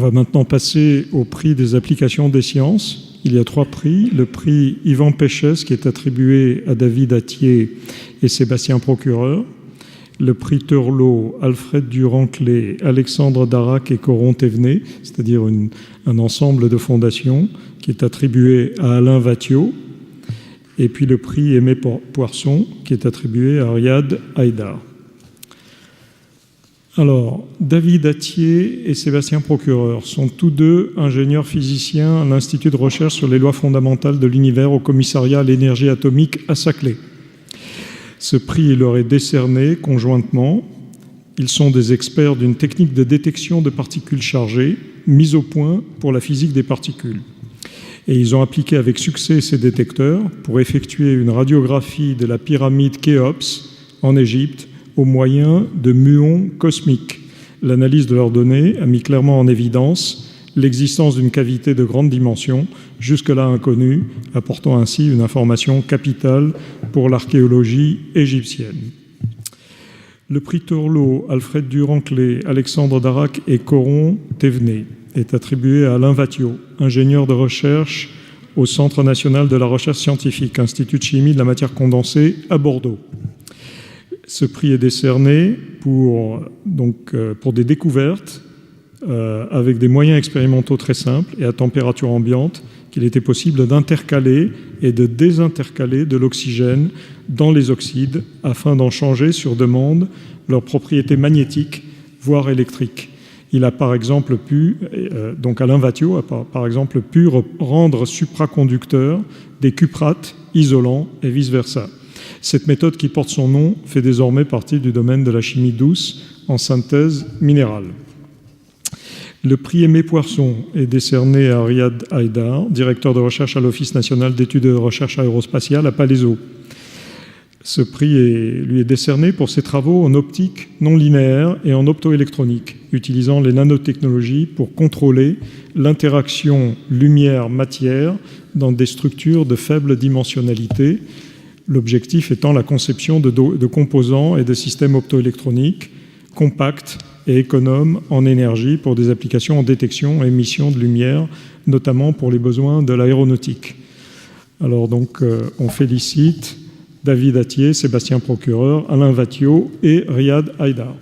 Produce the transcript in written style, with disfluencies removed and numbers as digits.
va maintenant passer au prix des applications des sciences. Il y a 3 prix. Le prix Yvan Péchès, qui est attribué à David Attier et Sébastien Procureur. Le prix Turlot, Alfred Durand-Clé, Alexandre Darac et Coron Thévenet, c'est-à-dire un ensemble de fondations, qui est attribué à Alain Vathiot. Et puis le prix Aimé Poisson, qui est attribué à Riyad Haïdar. Alors, David Attier et Sébastien Procureur sont tous deux ingénieurs physiciens à l'Institut de recherche sur les lois fondamentales de l'univers au commissariat à l'énergie atomique à Saclay. Ce prix leur est décerné conjointement. Ils sont des experts d'une technique de détection de particules chargées mise au point pour la physique des particules. Et ils ont appliqué avec succès ces détecteurs pour effectuer une radiographie de la pyramide Khéops en Égypte au moyen de muons cosmiques. L'analyse de leurs données a mis clairement en évidence l'existence d'une cavité de grande dimension, jusque-là inconnue, apportant ainsi une information capitale pour l'archéologie égyptienne. Le prix Turlot, Alfred Durand-Clé, Alexandre Darac et Coron Thévenet est attribué à Alain Vathiot, ingénieur de recherche au Centre national de la recherche scientifique, Institut de chimie de la matière condensée à Bordeaux. Ce prix est décerné pour des découvertes avec des moyens expérimentaux très simples et à température ambiante qu'il était possible d'intercaler et de désintercaler de l'oxygène dans les oxydes afin d'en changer sur demande leurs propriétés magnétiques, voire électriques. Il a par exemple pu, donc Alain Vathiot a par exemple pu rendre supraconducteurs des cuprates isolants et vice-versa. Cette méthode qui porte son nom fait désormais partie du domaine de la chimie douce en synthèse minérale. Le prix Aimé Poisson est décerné à Riyad Haïdar, directeur de recherche à l'Office national d'études et de recherche aérospatiale à Palaiseau. Ce prix lui est décerné pour ses travaux en optique non linéaire et en optoélectronique, utilisant les nanotechnologies pour contrôler l'interaction lumière-matière dans des structures de faible dimensionnalité, l'objectif étant la conception de composants et de systèmes optoélectroniques compacts et économes en énergie pour des applications en détection et émission de lumière, notamment pour les besoins de l'aéronautique. Alors donc, on félicite David Attier, Sébastien Procureur, Alain Vathiot et Riyad Haïdar.